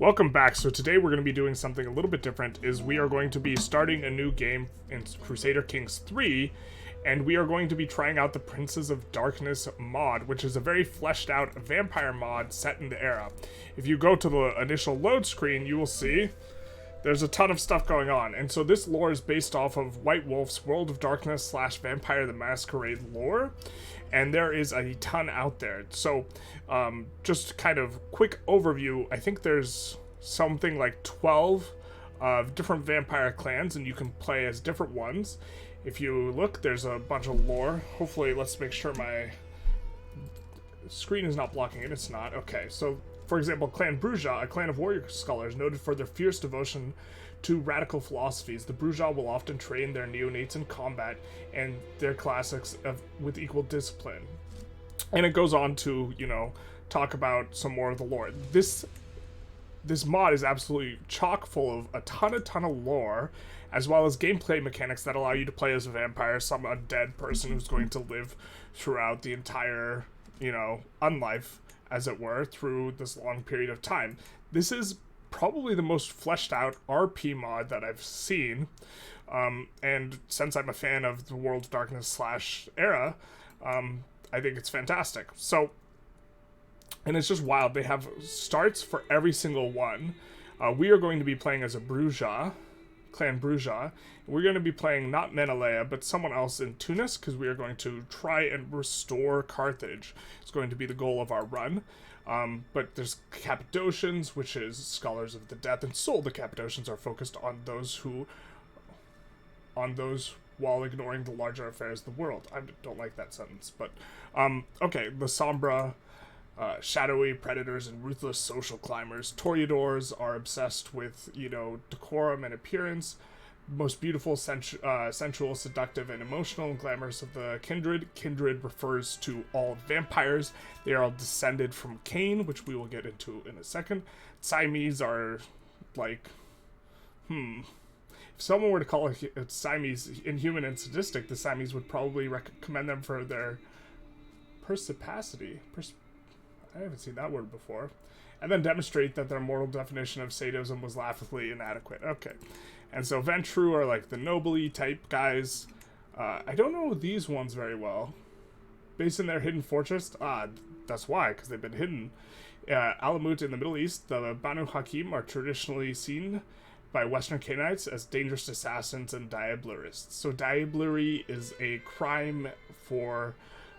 Welcome back. So today we're going to be doing something a little bit different. Is we are going to be starting a new game in Crusader Kings 3, and we are going to be trying out the Princes of Darkness mod, which is a very fleshed out vampire mod set in the era. If you go to the initial load screen, you will see there's a ton of stuff going on. And so this lore is based off of White Wolf's World of Darkness / Vampire the Masquerade lore. And there is a ton out there. So just kind of quick overview, I think there's something like 12 different vampire clans, and you can play as different ones. If you look, there's a bunch of lore. Hopefully, let's make sure my screen is not blocking it. It's not. Okay, so for example, Clan Bruja, a clan of warrior scholars noted for their fierce devotion to radical philosophies. The Bruja will often train their neonates in combat and their classics with equal discipline. And it goes on to, talk about some more of the lore. This mod is absolutely chock full of a ton of lore, as well as gameplay mechanics that allow you to play as a vampire, some undead person who's going to live throughout the entire, unlife, as it were, through this long period of time. This is probably the most fleshed out RP mod that I've seen, and since I'm a fan of the World of Darkness / era, I think it's fantastic. So, and it's just wild. They have starts for every single one. We are going to be playing as a Bruja, Clan Bruja. We're going to be playing not Menelea, but someone else in Tunis, because we are going to try and restore Carthage. It's going to be the goal of our run. But there's Cappadocians, which is Scholars of the Death and Soul. The Cappadocians are focused on those while ignoring the larger affairs of the world. I don't like that sentence, but okay. The Sombra, shadowy predators and ruthless social climbers. Toreadors are obsessed with, decorum and appearance. Most beautiful, sensual, seductive, and emotional and glamorous of the Kindred. Kindred refers to all vampires. They are all descended from Caine, which we will get into in a second. Siamese are like, if someone were to call it Siamese inhuman and sadistic, the Siamese would probably recommend them for their persipacity. I haven't seen that word before. And then demonstrate that their moral definition of sadism was laughably inadequate. Okay. And so Ventru are like the nobly type guys. I don't know these ones very well. Based in their hidden fortress? That's why, because they've been hidden. Alamut in the Middle East, the Banu Hakim are traditionally seen by Western Cainites as dangerous assassins and diablerists. So diablerie is a crime for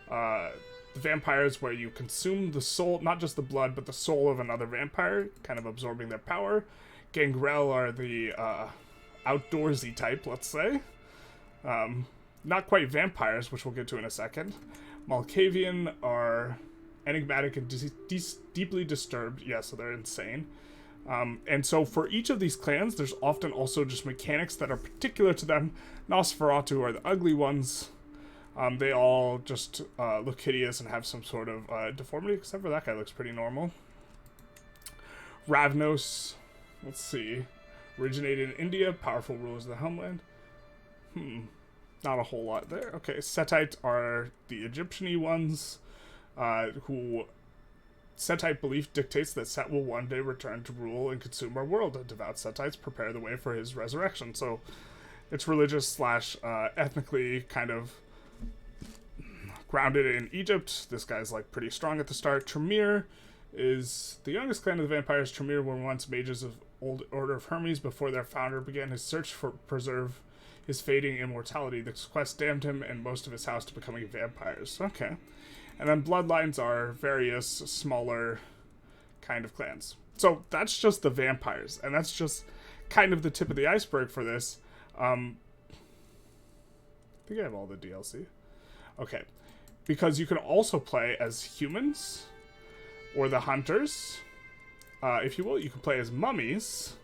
the vampires where you consume the soul, not just the blood, but the soul of another vampire, kind of absorbing their power. Gangrel are the outdoorsy type, let's say. Not quite vampires, which we'll get to in a second. Malkavian are enigmatic and deeply disturbed. Yeah, so they're insane. And so for each of these clans, there's often also just mechanics that are particular to them. Nosferatu are the ugly ones. They all just look hideous and have some sort of deformity, except for that guy looks pretty normal. Ravnos, let's see, originated in India, powerful rulers of the homeland. Not a whole lot there. Okay, Setite are the Egyptian-y ones, who Setite belief dictates that Set will one day return to rule and consume our world, and devout Setites prepare the way for his resurrection. So it's religious / ethnically kind of grounded in Egypt. This guy's like pretty strong at the start. Tremere is the youngest clan of the vampires. Tremere were once mages of Old Order of Hermes before their founder began his search for preserve his fading immortality. This quest damned him and most of his house to becoming vampires. Okay. And then bloodlines are various smaller kind of clans. So that's just the vampires, and that's just kind of the tip of the iceberg for this. I think I have all the DLC. Okay. Because you can also play as humans or the hunters. If you will, you can play as mummies,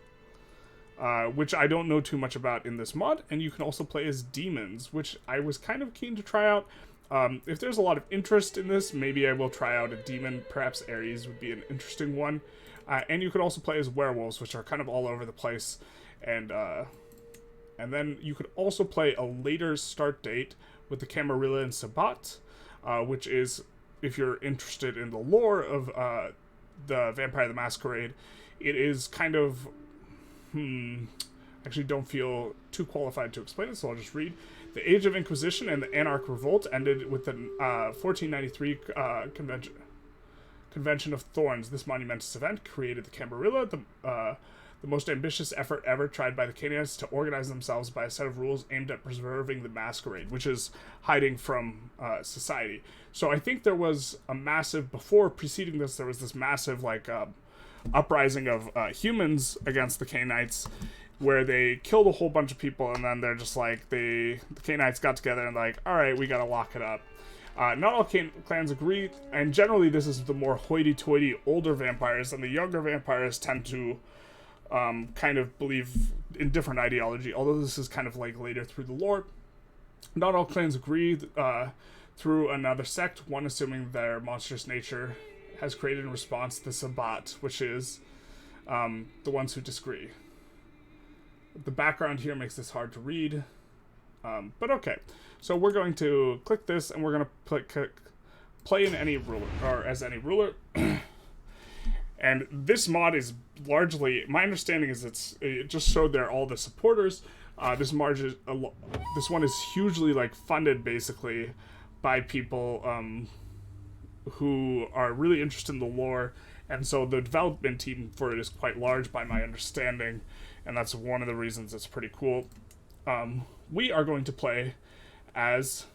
which I don't know too much about in this mod, and you can also play as demons, which I was kind of keen to try out. If there's a lot of interest in this, maybe I will try out a demon. Perhaps Ares would be an interesting one. And you could also play as werewolves, which are kind of all over the place. And then you could also play a later start date with the Camarilla and Sabat, which is, if you're interested in the lore of the Vampire the Masquerade, It is kind of, actually don't feel too qualified to explain it, so I'll just read. The Age of Inquisition and the Anarch Revolt ended with the 1493 Convention of Thorns. This monumentous event created the Camarilla, the most ambitious effort ever tried by the Cainites to organize themselves by a set of rules aimed at preserving the Masquerade, which is hiding from society. So I think there was a massive, preceding this, there was this massive, like, uprising of humans against the Cainites, where they killed a whole bunch of people, and then they're just like, the Cainites got together and like, alright, we gotta lock it up. Not all clans agree, and generally this is the more hoity-toity older vampires, and the younger vampires tend to kind of believe in different ideology, although this is kind of like later through the lore. Not all clans agree through another sect, one assuming their monstrous nature has created in response the Sabbat, which is the ones who disagree. The background here makes this hard to read, but okay. So we're going to click this, and we're going to play in any ruler, or as any ruler. And this mod is largely, my understanding is it just showed there all the supporters. This one is hugely like funded basically by people who are really interested in the lore, and so the development team for it is quite large by my understanding, and that's one of the reasons it's pretty cool. We are going to play as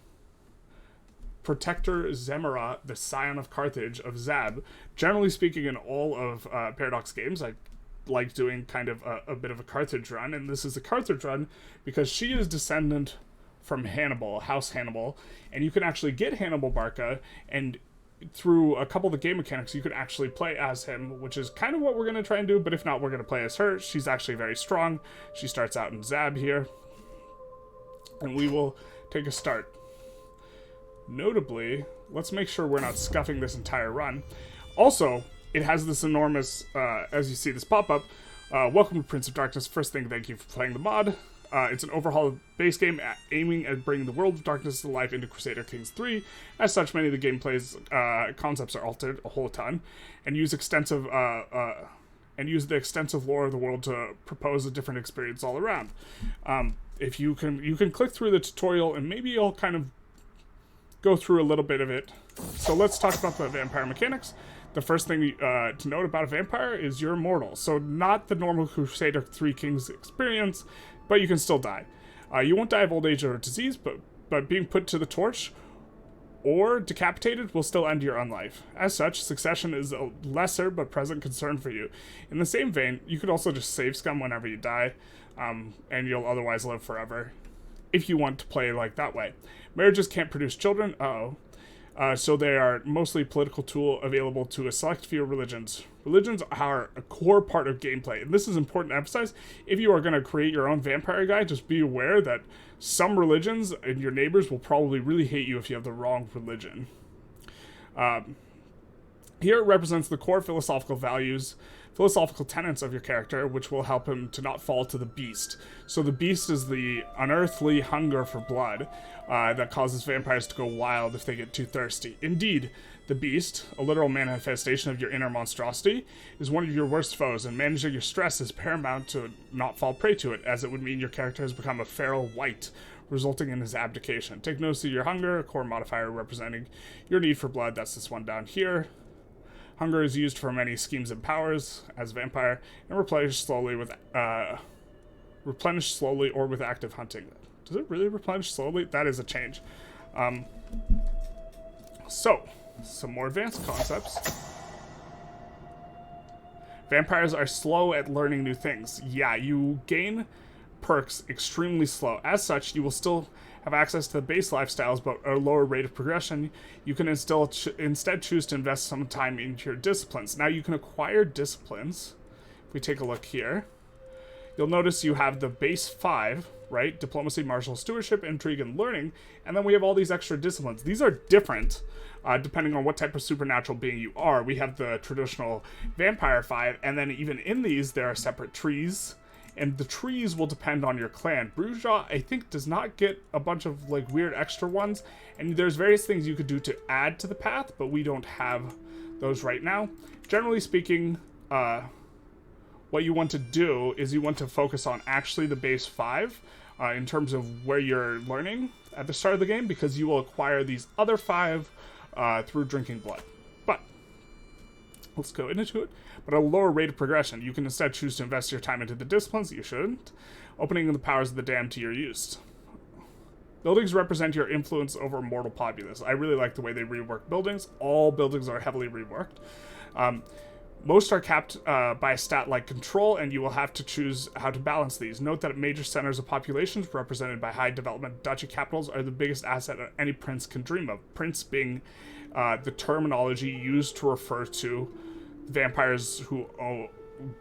Protector Zemara, the Scion of Carthage of Zab. Generally speaking, in all of Paradox games, I like doing kind of a bit of a Carthage run, and this is a Carthage run because she is descendant from Hannibal, House Hannibal, and you can actually get Hannibal Barca, and through a couple of the game mechanics, you can actually play as him, which is kind of what we're going to try and do, but if not, we're going to play as her. She's actually very strong. She starts out in Zab here, and we will take a start. Notably, let's make sure we're not scuffing this entire run. Also, it has this enormous, as you see this pop-up, welcome to Prince of Darkness. First thing, thank you for playing the mod. It's an Overhaul base game aiming at bringing the world of darkness to life into Crusader Kings 3. As such, many of the gameplay's concepts are altered a whole ton, and use the extensive lore of the world to propose a different experience all around. If you can click through the tutorial, and maybe I'll kind of go through a little bit of it. So let's talk about the vampire mechanics. The first thing to note about a vampire is you're immortal. So not the normal Crusader 3 Kings experience, but you can still die. You won't die of old age or disease, but being put to the torch or decapitated will still end your unlife. As such, succession is a lesser but present concern for you. In the same vein, you could also just save scum whenever you die, and you'll otherwise live forever, if you want to play like that way. Marriages can't produce children, so they are mostly a political tool available to a select few religions. Religions are a core part of gameplay, and this is important to emphasize. If you are going to create your own vampire guy, just be aware that some religions and your neighbors will probably really hate you if you have the wrong religion. Here it represents the core philosophical tenets of your character, which will help him to not fall to the beast. So the beast is the unearthly hunger for blood that causes vampires to go wild if they get too thirsty. Indeed, the beast, a literal manifestation of your inner monstrosity, is one of your worst foes, and managing your stress is paramount to not fall prey to it, as it would mean your character has become a feral wight, resulting in his abdication. Take notice of your hunger, a core modifier representing your need for blood. That's this one down here. Hunger is used for many schemes and powers as a vampire, and replenished slowly or with active hunting. Does it really replenish slowly? That is a change. So, some more advanced concepts. Vampires are slow at learning new things. Yeah, you gain perks extremely slow. As such, you will still have access to the base lifestyles, but at a lower rate of progression. You can instead choose to invest some time into your disciplines. Now you can acquire disciplines. If we take a look here, you'll notice you have the base 5, right? Diplomacy, martial stewardship, intrigue, and learning. And then we have all these extra disciplines. These are different depending on what type of supernatural being you are. We have the traditional vampire 5, and then even in these, there are separate trees. And the trees will depend on your clan. Bourgeois, I think, does not get a bunch of like weird extra ones. And there's various things you could do to add to the path, but we don't have those right now. Generally speaking, what you want to do is you want to focus on actually the base 5 in terms of where you're learning at the start of the game, because you will acquire these other 5 through drinking blood. But let's go into it. But at a lower rate of progression, you can instead choose to invest your time into the disciplines you shouldn't, opening the powers of the damned to your use. Buildings represent your influence over a mortal populace. I really like the way they rework buildings. All buildings are heavily reworked. Most are capped by a stat like control, and you will have to choose how to balance these. Note that major centers of populations represented by high development duchy capitals are the biggest asset any prince can dream of. Prince being the terminology used to refer to vampires who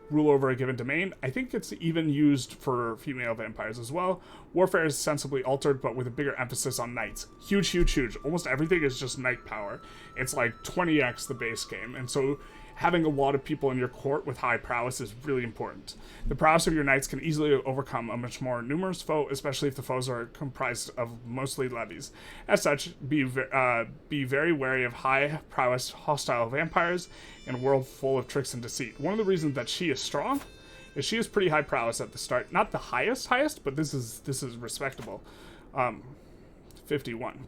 rule over a given domain. I think it's even used for female vampires as well. Warfare is sensibly altered, but with a bigger emphasis on knights. Huge, huge, huge. Almost everything is just knight power. It's like 20x the base game, and so having a lot of people in your court with high prowess is really important. The prowess of your knights can easily overcome a much more numerous foe, especially if the foes are comprised of mostly levies. As such, be very wary of high prowess hostile vampires in a world full of tricks and deceit. One of the reasons that she is strong is she is pretty high prowess at the start. Not the highest, but this is respectable. 51.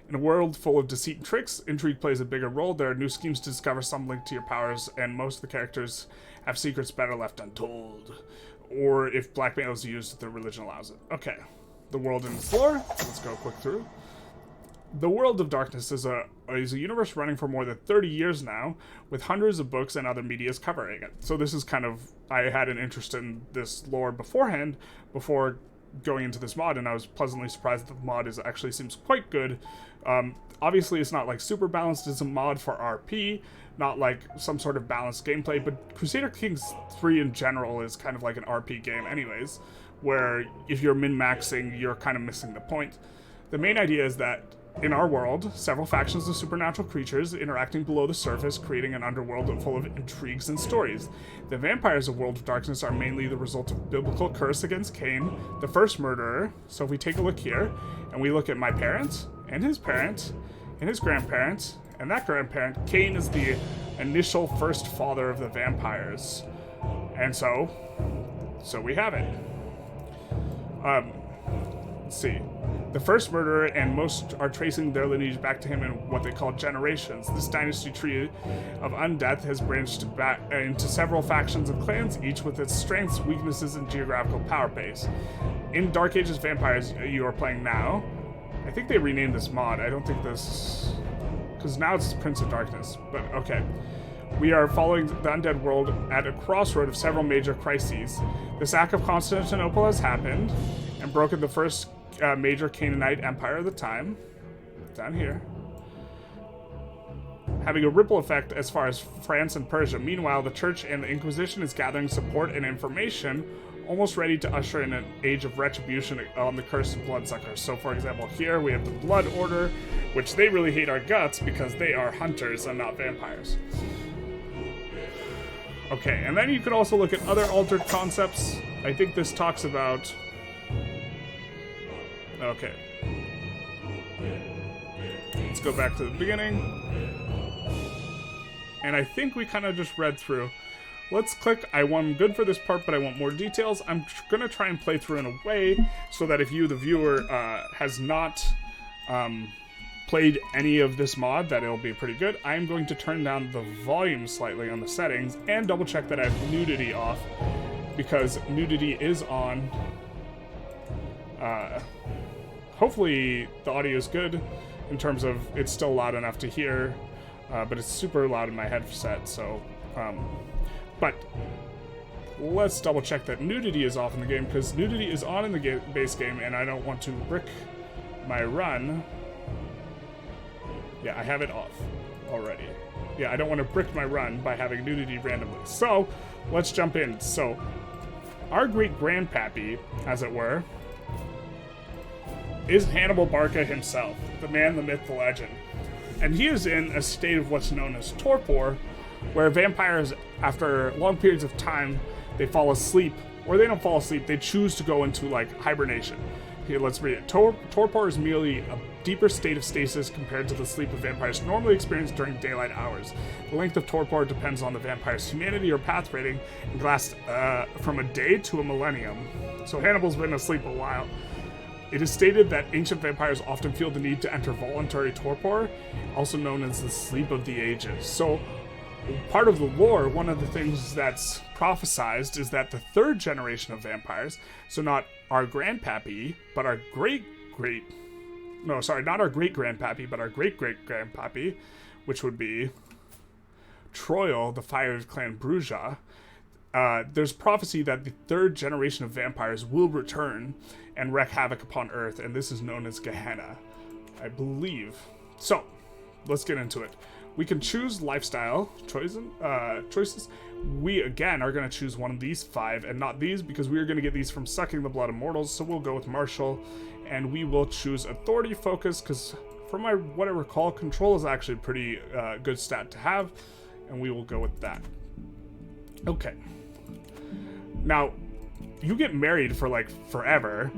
In a world full of deceit and tricks, intrigue plays a bigger role. There are new schemes to discover, some link to your powers, and most of the characters have secrets better left untold. Or if blackmail is used, the religion allows it. Okay. The world and its lore. Let's go quick through. The World of Darkness is a universe running for more than 30 years now, with hundreds of books and other medias covering it. So this is kind of... I had an interest in this lore beforehand, before going into this mod, and I was pleasantly surprised that the mod actually seems quite good. Obviously, it's not like super balanced. It's a mod for RP, not like some sort of balanced gameplay, but Crusader Kings 3 in general is kind of like an RP game anyways, where if you're min-maxing, you're kind of missing the point. The main idea is that in our world, several factions of supernatural creatures interacting below the surface, creating an underworld full of intrigues and stories. The vampires of World of Darkness are mainly the result of biblical curse against Caine, the first murderer. So if we take a look here, and we look at my parents, and his parents, and his grandparents, and that grandparent, Caine is the initial first father of the vampires. And so we have it. Let's see. The first murderer, and most are tracing their lineage back to him in what they call generations. This dynasty tree of undeath has branched back into several factions and clans, each with its strengths, weaknesses, and geographical power base. In Dark Ages Vampires you are playing now, I think they renamed this mod. I don't think this... because now it's Prince of Darkness, but okay. We are following the undead world at a crossroad of several major crises. The sack of Constantinople has happened and broken the first major Canaanite empire of the time, down here, having a ripple effect as far as France and Persia. Meanwhile, the Church and the Inquisition is gathering support and information, almost ready to usher in an age of retribution on the cursed bloodsuckers. So, for example, here we have the Blood Order, which they really hate our guts because they are hunters and not vampires. Okay, and then you could also look at other altered concepts. I think this talks about... Okay. Let's go back to the beginning. And I think we kind of just read through. Let's click, I'm good for this part, but I want more details. I'm going to try and play through in a way so that if you, the viewer, has not played any of this mod, that it'll be pretty good. I'm going to turn down the volume slightly on the settings and double check that I have nudity off, because nudity is on. Hopefully the audio is good in terms of it's still loud enough to hear, but it's super loud in my headset, so... but let's double check that nudity is off in the game, because nudity is on in the base game, and I don't want to brick my run. Yeah, I have it off already. Yeah, I don't want to brick my run by having nudity randomly. So, let's jump in. So, our great-grandpappy, as it were, is Hannibal Barca himself, the man, the myth, the legend. And he is in a state of what's known as Torpor, where vampires, after long periods of time, they fall asleep, or they don't fall asleep, they choose to go into, like, hibernation. Here, let's read it. Torpor is merely a deeper state of stasis compared to the sleep of vampires normally experienced during daylight hours. The length of torpor depends on the vampire's humanity or path rating, and lasts from a day to a millennium. So Hannibal's been asleep a while. It is stated that ancient vampires often feel the need to enter voluntary torpor, also known as the sleep of the ages. So, part of the lore, one of the things that's prophesized is that the third generation of vampires, so not our grandpappy, but our not our great-grandpappy, but our great-great-grandpappy, which would be Troil, the Fire Clan Bruja. There's prophecy that the third generation of vampires will return and wreak havoc upon Earth, and this is known as Gehenna, I believe. So, let's get into it. We can choose lifestyle choices. We, again, are going to choose one of these 5 and not these, because we are going to get these from sucking the blood of mortals, so we'll go with martial, and we will choose authority focus, because from what I recall, control is actually a pretty good stat to have, and we will go with that. Okay. Now, you get married for, like, forever,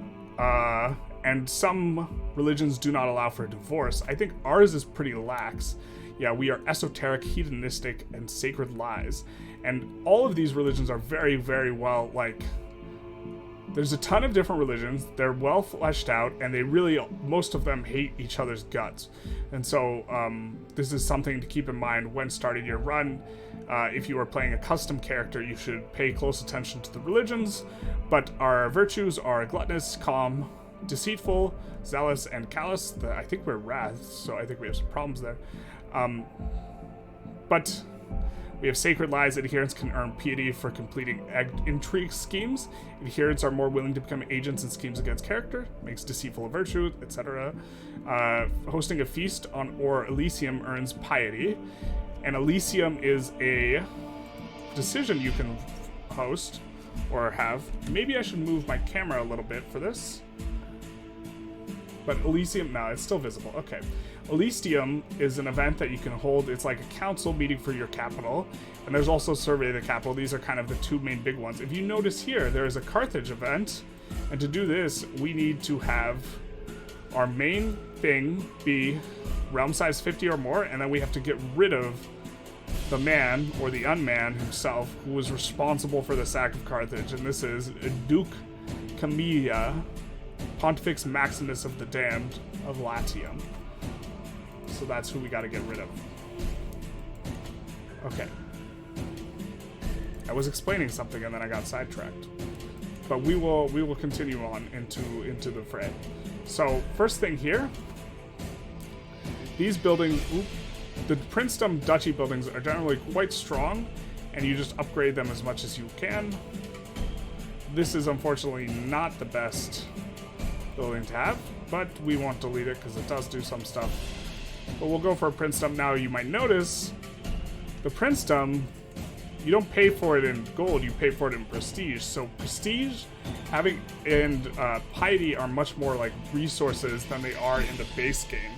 and some religions do not allow for divorce. I think ours is pretty lax. Yeah, we are esoteric, hedonistic, and sacred lies. And all of these religions are very, very well, like... There's a ton of different religions. They're well fleshed out, and they really, most of them hate each other's guts. And so, this is something to keep in mind when starting your run. If you are playing a custom character, you should pay close attention to the religions. But our virtues are gluttonous, calm, deceitful, zealous, and callous. I think we're wrath, so I think we have some problems there. But we have sacred lies. Adherents can earn piety for completing intrigue schemes. Adherents are more willing to become agents in schemes against character. Makes deceitful a virtue, etc. Hosting a feast on or Elysium earns piety. And Elysium is a decision you can host or have. Maybe I should move my camera a little bit for this. But Elysium, no, it's still visible. Okay. Elysium is an event that you can hold. It's like a council meeting for your capital. And there's also Survey the Capital. These are kind of the 2 main big ones. If you notice here, there is a Carthage event. And to do this, we need to have our main thing be realm size 50 or more. And then we have to get rid of the man or the unman himself who was responsible for the sack of Carthage. And this is Duke Camilla, Pontifex Maximus of the Damned of Latium. So that's who we got to get rid of. Okay. I was explaining something and then I got sidetracked. But we will continue on into the fray. So first thing here, these buildings, the princedom duchy buildings are generally quite strong, and you just upgrade them as much as you can. This is unfortunately not the best building to have, but we won't delete it because it does do some stuff. But we'll go for a princedom. Now you might notice the princedom, you don't pay for it in gold, you pay for it in prestige. So prestige and piety are much more like resources than they are in the base game.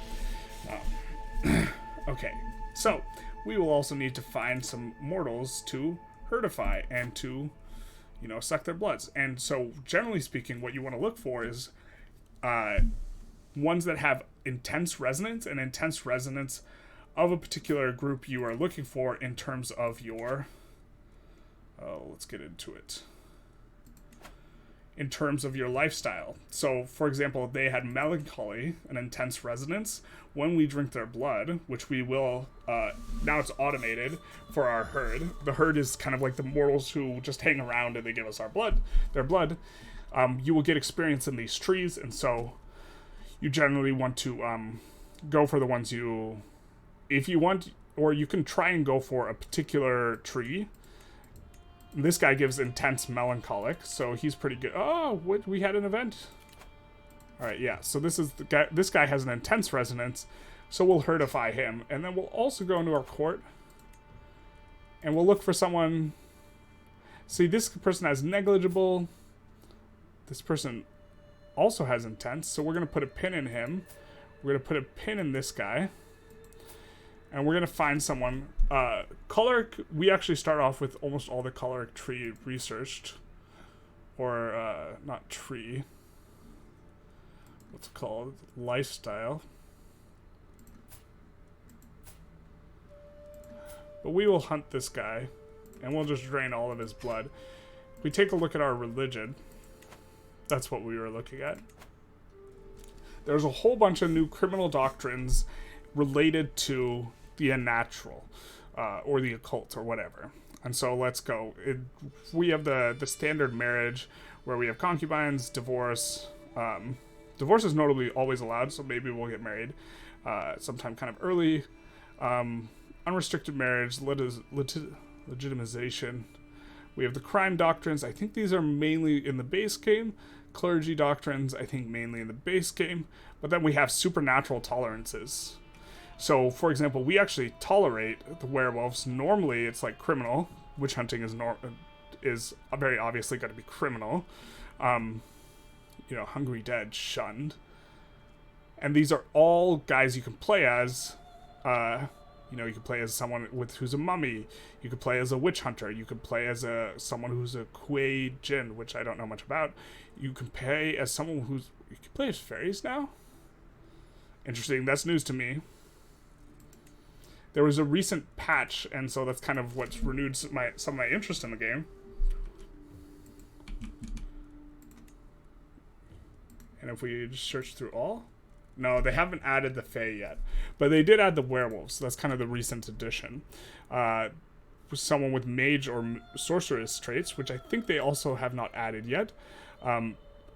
Okay, so we will also need to find some mortals to herdify and to, suck their bloods. And so generally speaking, what you want to look for is ones that have intense resonance of a particular group you are looking for in terms of your... let's get into it. In terms of your lifestyle. So, for example, if they had melancholy, an intense resonance, when we drink their blood, which we will, now it's automated for our herd. The herd is kind of like the mortals who just hang around and they give us their blood. You will get experience in these trees, and so you generally want to go for the ones if you want, or you can try and go for a particular tree. This guy gives intense melancholic, so he's pretty good. Oh, we had an event. All right, yeah. So this is the guy. This guy has an intense resonance, so we'll herdify him, and then we'll also go into our court, and we'll look for someone. See, this person has negligible. This person also has intense, so we're gonna put a pin in him. We're gonna put a pin in this guy. And we're going to find someone. Choleric, we actually start off with almost all the choleric tree researched. Or, not tree. what's it called? Lifestyle. But we will hunt this guy, and we'll just drain all of his blood. If we take a look at our religion, that's what we were looking at. There's a whole bunch of new criminal doctrines related to the unnatural, or the occult, or whatever. And so let's go. We have the standard marriage, where we have concubines, divorce. Divorce is notably always allowed, so maybe we'll get married sometime kind of early. Unrestricted marriage, legitimization. We have the crime doctrines. I think these are mainly in the base game. Clergy doctrines, I think mainly in the base game. But then we have supernatural tolerances. So, for example, we actually tolerate the werewolves. Normally, it's like criminal. Witch hunting is very obviously going to be criminal. Hungry Dead, shunned. And these are all guys you can play as. You can play as someone who's a mummy. You could play as a witch hunter. You could play as someone who's a Kuei Jin, which I don't know much about. You can play as someone you can play as fairies now? Interesting. That's news to me. There was a recent patch, and so that's kind of what's renewed some of my interest in the game. And if we just search through all... No, they haven't added the Fae yet. But they did add the werewolves. So that's kind of the recent addition. Someone with mage or sorceress traits, which I think they also have not added yet.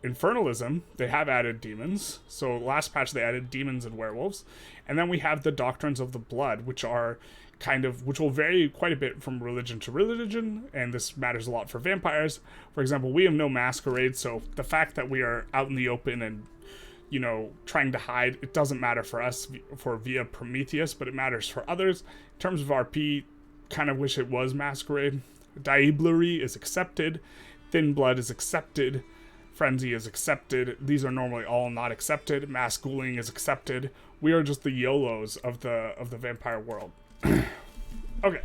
Infernalism, they have added demons. So last patch they added demons and werewolves. And then we have the doctrines of the blood, which will vary quite a bit from religion to religion, and this matters a lot for vampires. For example, we have no masquerade, so the fact that we are out in the open and trying to hide, it doesn't matter for us via Prometheus, but it matters for others. In terms of RP, kind of wish it was masquerade. Diablerie is accepted. Thin blood is accepted. Frenzy is accepted. These are normally all not accepted. Mass ghouling is accepted. We are just the YOLOs of the vampire world. Okay.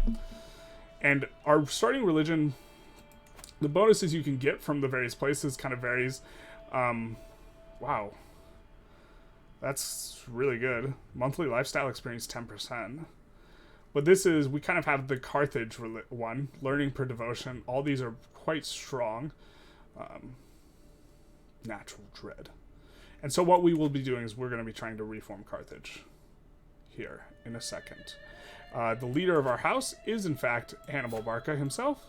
And our starting religion, the bonuses you can get from the various places kind of varies. Wow. That's really good. Monthly lifestyle experience 10%. But we kind of have the Carthage one. Learning per devotion. All these are quite strong. Natural dread. And so what we will be doing is we're going to be trying to reform Carthage here in a second. The leader of our house is in fact Hannibal Barca himself,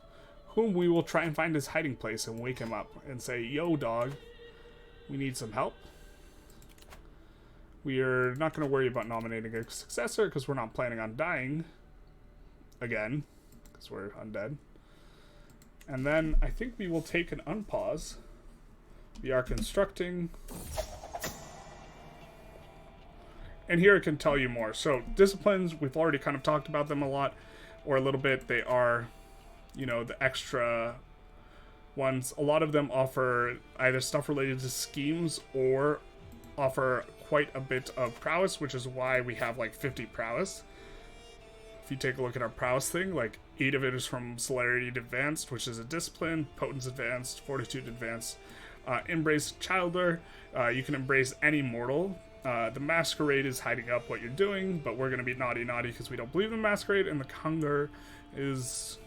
whom we will try and find his hiding place and wake him up and say, yo dog, we need some help. We are not going to worry about nominating a successor because we're not planning on dying again because we're undead. And then I think we will take an unpause. We are constructing. And here I can tell you more. So disciplines, we've already kind of talked about them a lot or a little bit. They are, the extra ones. A lot of them offer either stuff related to schemes or offer quite a bit of prowess, which is why we have like 50 prowess. If you take a look at our prowess thing, like 8 of it is from Celerity Advanced, which is a discipline, Potence Advanced, Fortitude Advanced, Embrace Childer. You can embrace any mortal. The Masquerade is hiding up what you're doing, but we're going to be naughty because we don't believe in Masquerade, and the Hunger is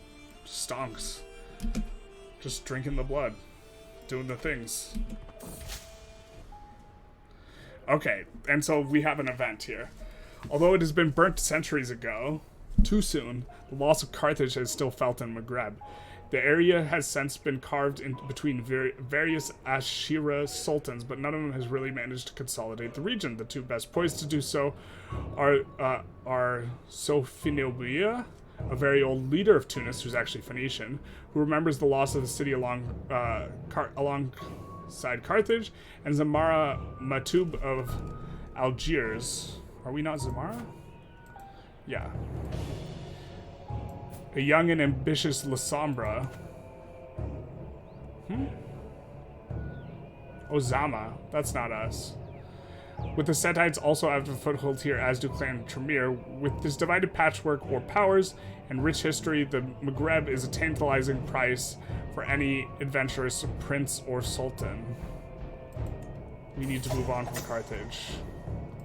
stonks. Just drinking the blood. Doing the things. Okay, and so we have an event here. Although it has been burnt centuries ago, too soon, the loss of Carthage is still felt in Maghreb. The area has since been carved in between various Ashira sultans, but none of them has really managed to consolidate the region. The two best poised to do so are Sophinobia, a very old leader of Tunis, who's actually Phoenician, who remembers the loss of the city alongside Carthage, and Zamara Matub of Algiers. Are we not Zamara? Yeah. A young and ambitious Lasombra. Ozama. That's not us. With the Setites also have a foothold here, as do Clan Tremere. With this divided patchwork or powers and rich history, the Maghreb is a tantalizing price for any adventurous prince or sultan. we need to move on from Carthage.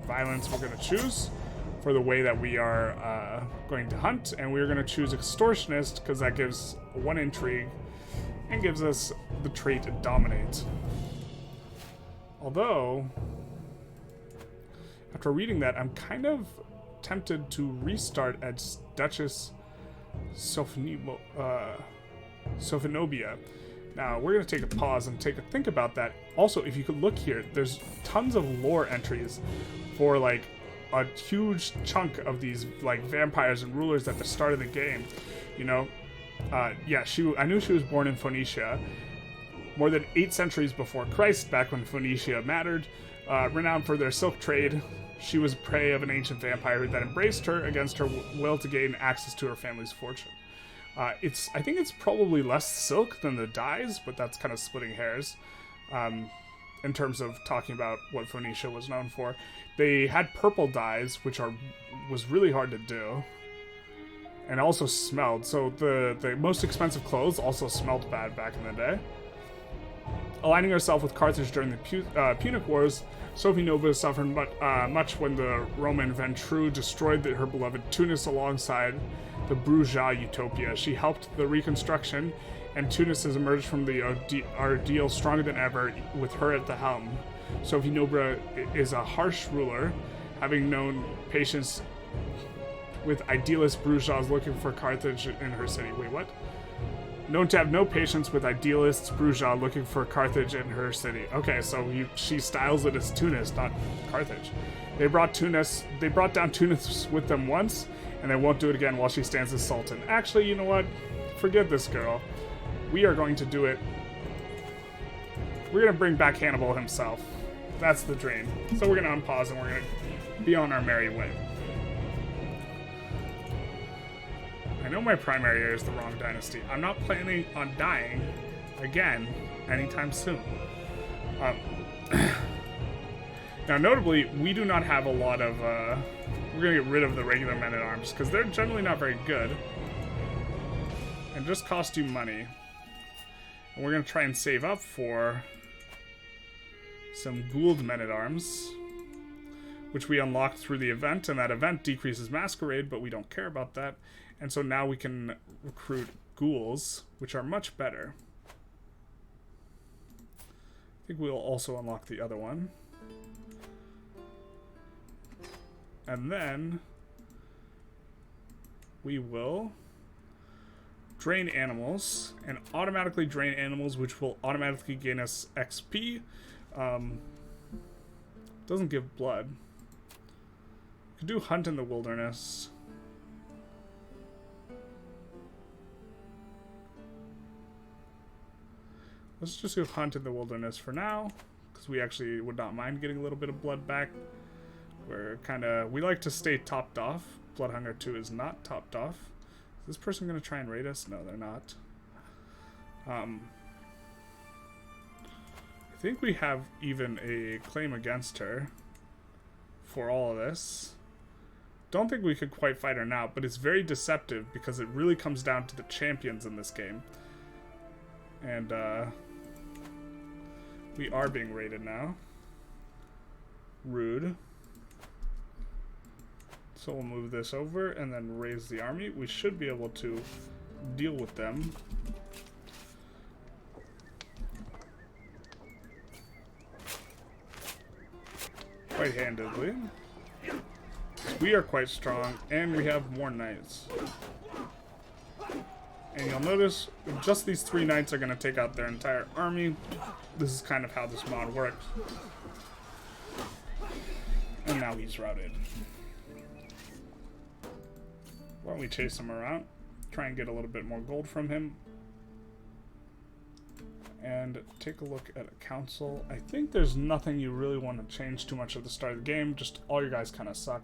Violence we're going to choose for the way that we are going to hunt, and we're going to choose Extortionist because that gives 1 intrigue and gives us the trait Dominate. Although, after reading that, I'm kind of tempted to restart as Duchess Sophinobia. Now, we're going to take a pause and take a think about that. Also, if you could look here, there's tons of lore entries for, like, a huge chunk of these, like, vampires and rulers at the start of the game. You know? Yeah, I knew she was born in Phoenicia, more than 8 centuries before Christ, back when Phoenicia mattered. Renowned for their silk trade, she was prey of an ancient vampire that embraced her against her will to gain access to her family's fortune. I think it's probably less silk than the dyes, but that's kind of splitting hairs in terms of talking about what Phoenicia was known for. They had purple dyes, which was really hard to do, and also smelled. So the most expensive clothes also smelled bad back in the day. Aligning herself with Carthage during the Punic Wars, Sophinobia suffered much when the Roman Ventru destroyed her beloved Tunis alongside the Bruges Utopia. She helped the reconstruction, and Tunis has emerged from the ordeal stronger than ever with her at the helm. Sophinobia is a harsh ruler, having known patience with idealist Bruges looking for Carthage in her city. Wait, what? Known to have no patience with idealists Bruges looking for Carthage in her city. Okay, so she styles it as Tunis, not Carthage. They brought down Tunis with them once, and they won't do it again while she stands as Sultan. Actually, you know what? Forget this girl. We are going to do it. We're going to bring back Hannibal himself. That's the dream. So we're going to unpause and we're going to be on our merry way. I know my primary heir is the wrong dynasty. I'm not planning on dying again anytime soon. Now, notably, we do not have a lot of... we're going to get rid of the regular men-at-arms, because they're generally not very good. And just cost you money. And we're going to try and save up for some Gould men-at-arms, which we unlocked through the event, and that event decreases Masquerade, but we don't care about that. And so now we can recruit ghouls, which are much better. I think we'll also unlock the other one. And then we will drain animals, and automatically drain animals, which will automatically gain us XP. Doesn't give blood. Could do hunt in the wilderness. Let's just do hunt in the wilderness for now, because we actually would not mind getting a little bit of blood back. We like to stay topped off. Blood Hunger 2 is not topped off. Is this person going to try and raid us? No, they're not. I think we have even a claim against her for all of this. Don't think we could quite fight her now, but it's very deceptive because it really comes down to the champions in this game. And, we are being raided now. Rude. So we'll move this over and then raise the army. We should be able to deal with them. Quite handedly. We are quite strong, and we have more knights. And you'll notice just these 3 knights are going to take out their entire army. This is kind of how this mod works. And now he's routed. Why don't we chase him around? Try and get a little bit more gold from him. And take a look at a council. I think there's nothing you really want to change too much at the start of the game. Just all your guys kind of suck.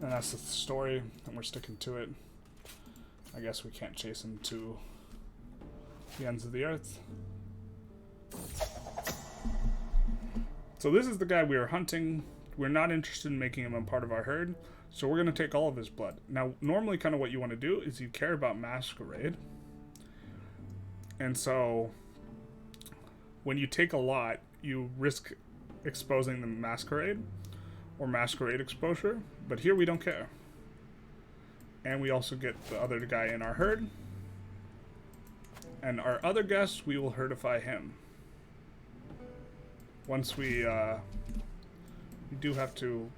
And that's the story, and we're sticking to it. I guess we can't chase him to the ends of the earth. So this is the guy we are hunting. We're not interested in making him a part of our herd, so we're going to take all of his blood. Now, normally kind of what you want to do is you care about Masquerade. And so when you take a lot, you risk exposing the Masquerade or Masquerade exposure, but here we don't care. And we also get the other guy in our herd. And our other guest, we will herdify him. Once we do have to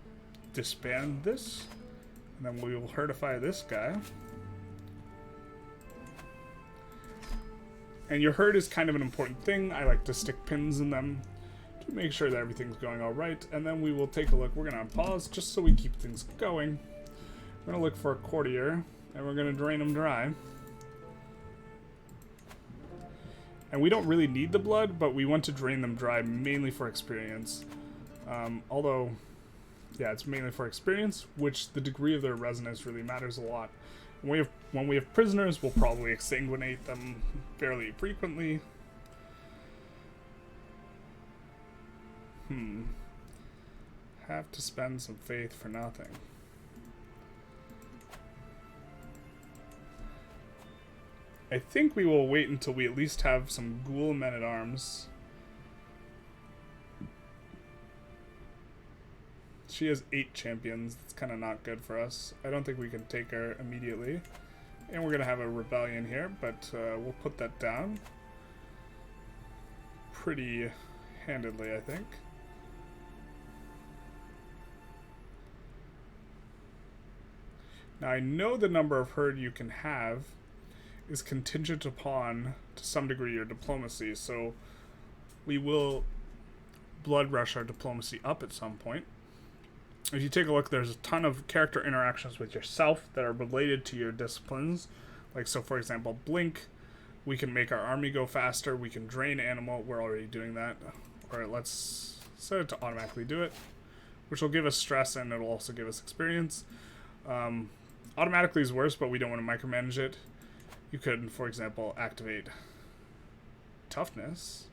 disband this, and then we will herdify this guy. And your herd is kind of an important thing. I like to stick pins in them to make sure that everything's going all right. And then we will take a look. We're going to pause just so we keep things going. We're going to look for a courtier, and we're going to drain them dry. And we don't really need the blood, but we want to drain them dry mainly for experience. Although, yeah, it's mainly for experience, which the degree of their resonance really matters a lot. When we have prisoners, we'll probably exsanguinate them fairly frequently. Have to spend some faith for nothing. I think we will wait until we at least have some ghoul men-at-arms. She has 8 champions. That's kind of not good for us. I don't think we can take her immediately. And we're going to have a rebellion here, but we'll put that down pretty handedly, I think. Now, I know the number of herd you can have is contingent upon, to some degree, your diplomacy. So we will blood rush our diplomacy up at some point. If you take a look, there's a ton of character interactions with yourself that are related to your disciplines. Like, so for example, blink, we can make our army go faster, we can drain animal, we're already doing that. Or let's set it to automatically do it, which will give us stress and it'll also give us experience. Automatically is worse, but we don't want to micromanage it. You could, for example, activate toughness.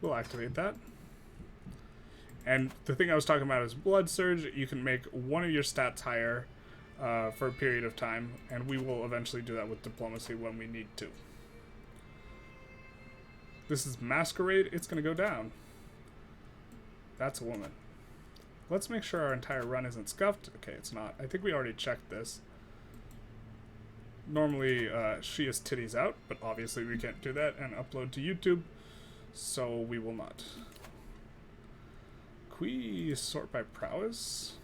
We'll activate that. And the thing I was talking about is Blood Surge. You can make one of your stats higher for a period of time, and we will eventually do that with Diplomacy when we need to. This is Masquerade. It's going to go down. That's a woman. Let's make sure our entire run isn't scuffed. Okay, it's not. I think we already checked this. Normally, she has titties out, but obviously we can't do that and upload to YouTube, so we will not. Can we sort by prowess?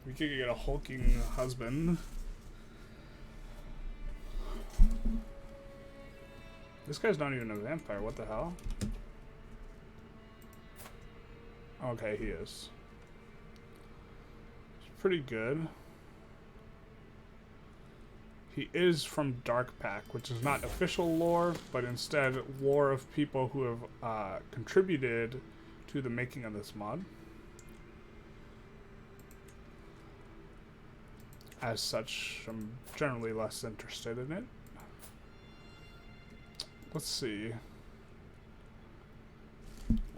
We could get a hulking husband. This guy's not even a vampire, what the hell? Okay, he is. Pretty good. He is from Dark Pack, which is not official lore, but instead lore of people who have contributed to the making of this mod. As such, I'm generally less interested in it. Let's see.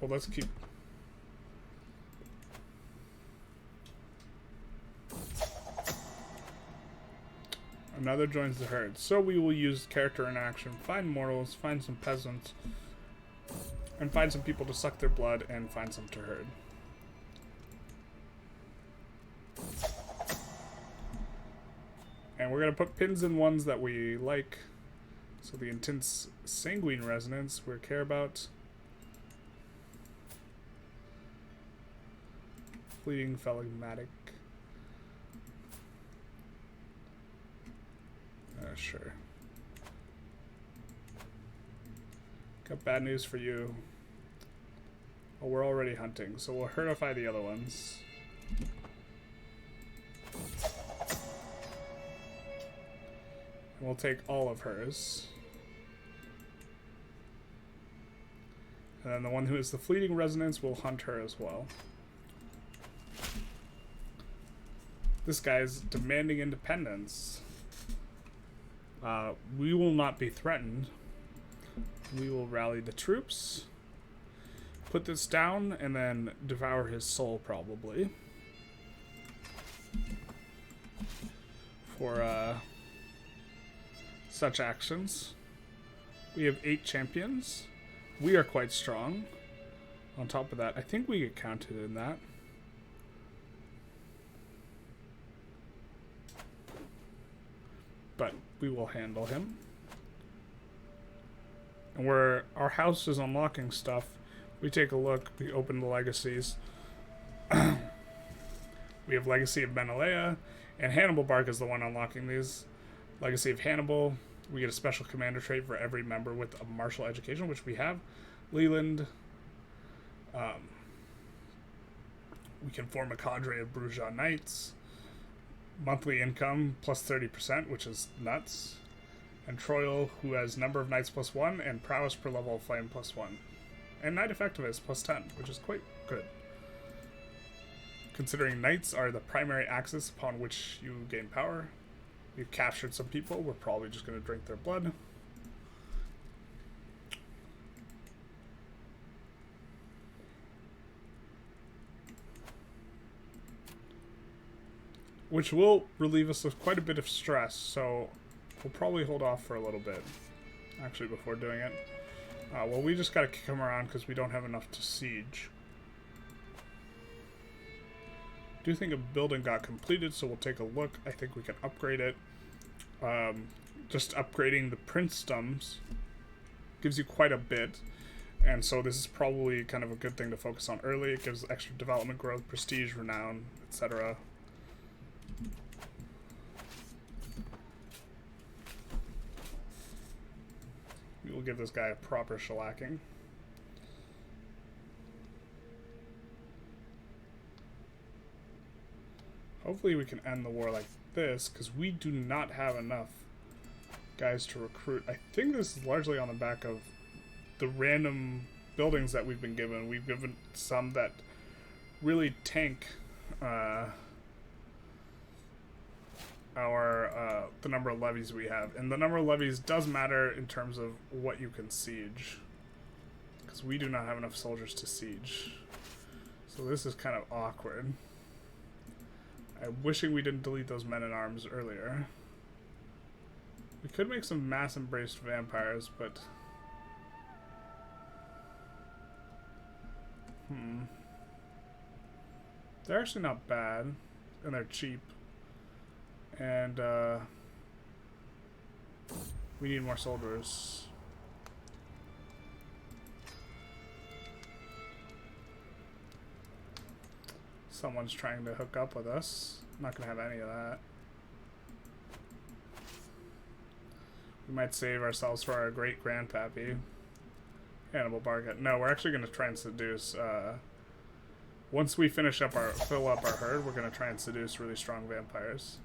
Well, let's keep... Another joins the herd. So we will use character interaction, find mortals, find some peasants, and find some people to suck their blood, and find some to herd. And we're going to put pins in ones that we like. So the intense sanguine resonance we care about. Fleeting phlegmatic. Sure. Got bad news for you. Oh, we're already hunting, so we'll herdify the other ones. And we'll take all of hers. And then the one who is the fleeting resonance will hunt her as well. This guy is demanding independence. We will not be threatened. We will rally the troops, put this down, and then devour his soul, probably. for such actions. We have 8 champions. We are quite strong. On top of that, I think we get counted in that. But we will handle him. And where our house is unlocking stuff, we take a look, we open the legacies. We have Legacy of Menelea, and Hannibal Barca is the one unlocking these. Legacy of Hannibal, we get a special commander trait for every member with a martial education, which we have. Leland, we can form a cadre of Bruja Knights. Monthly income plus 30%, which is nuts. And Troil, who has number of knights plus 1 and prowess per level of flame plus 1. And knight effectiveness plus 10, which is quite good. Considering knights are the primary axis upon which you gain power. We've captured some people, we're probably just going to drink their blood. Which will relieve us of quite a bit of stress, so we'll probably hold off for a little bit, actually, before doing it. Well, we just gotta kick them around because we don't have enough to siege. I do think a building got completed, so we'll take a look. I think we can upgrade it. Just upgrading the princedoms gives you quite a bit, and so this is probably kind of a good thing to focus on early. It gives extra development growth, prestige, renown, etc. We'll give this guy a proper shellacking. Hopefully we can end the war like this, because we do not have enough guys to recruit. I think this is largely on the back of the random buildings that we've been given. We've given some that really tank the number of levies we have, and the number of levies does matter in terms of what you can siege, because we do not have enough soldiers to siege, so this is kind of awkward. I'm wishing we didn't delete those men-at-arms earlier. We could make some mass-embraced vampires, but they're actually not bad, and they're cheap. And we need more soldiers. Someone's trying to hook up with us. I'm not gonna have any of that. We might save ourselves for our great grandpappy, Hannibal Barca. No, we're actually gonna try and seduce. Once we fill up our herd, we're gonna try and seduce really strong vampires.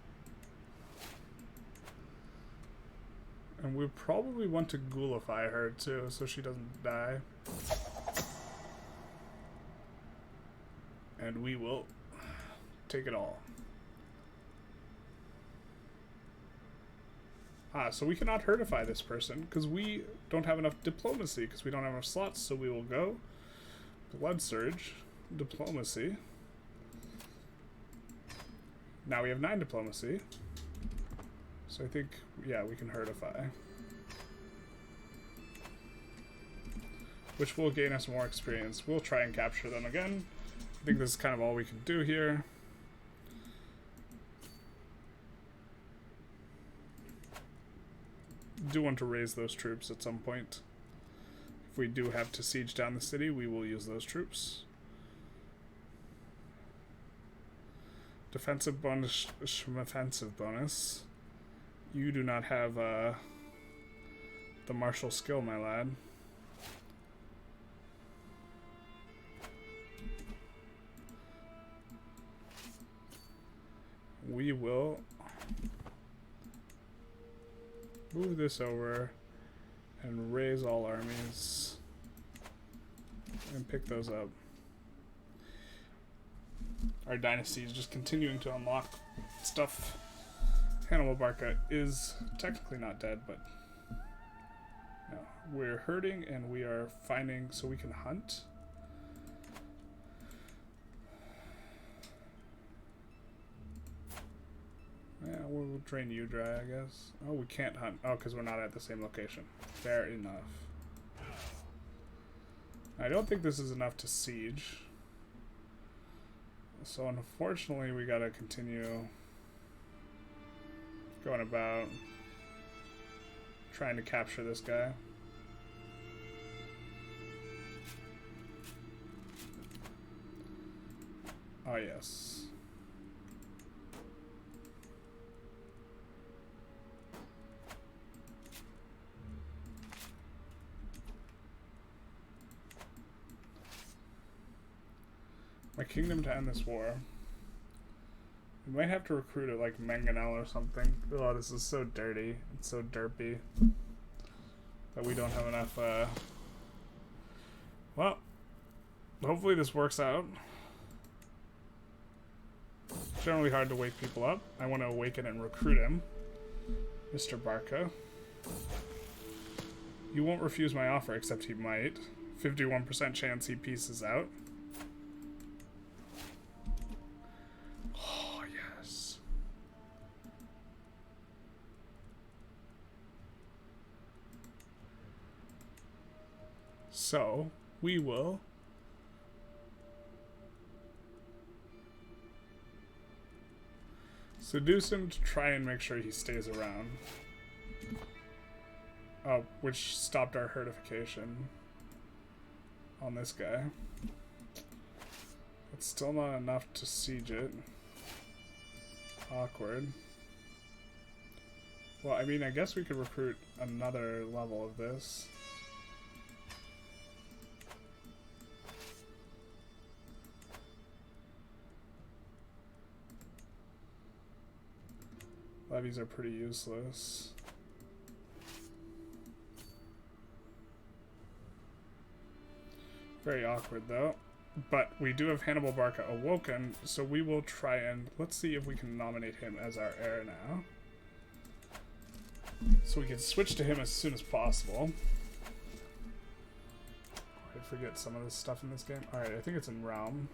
And we probably want to ghoulify her too, so she doesn't die. And we will take it all. So we cannot herdify this person because we don't have enough diplomacy, because we don't have enough slots, so we will go Blood Surge, diplomacy. Now we have 9 diplomacy. So I think, yeah, we can herdify. Which will gain us more experience. We'll try and capture them again. I think this is kind of all we can do here. Do want to raise those troops at some point. If we do have to siege down the city, we will use those troops. Defensive bonus, offensive bonus. You do not have the martial skill, my lad. We will move this over and raise all armies and pick those up. Our dynasty is just continuing to unlock stuff. Hannibal Barca is technically not dead, but no, we're hurting and we are finding so we can hunt. Yeah, we'll We'll drain you dry, I guess. Oh, we can't hunt. Oh, because we're not at the same location. Fair enough. I don't think this is enough to siege. So unfortunately, we gotta continue going about trying to capture this guy. Oh, yes. My kingdom to end this war. We might have to recruit it like Mangonel or something. Oh, this is so dirty. It's so derpy. That we don't have enough, Well, hopefully this works out. It's generally hard to wake people up. I want to awaken and recruit him. Mr. Barca. You won't refuse my offer, except he might. 51% chance he pieces out. Oh, yes. So, we will seduce him to try and make sure he stays around. Oh, which stopped our herdification on this guy. It's still not enough to siege it. Awkward. Well, I mean, I guess we could recruit another level of this. Levies are pretty useless. Very awkward though. But we do have Hannibal Barca awoken, so we will try and let's see if we can nominate him as our heir now. So we can switch to him as soon as possible. I forget some of this stuff in this game. Alright, I think it's in Realm.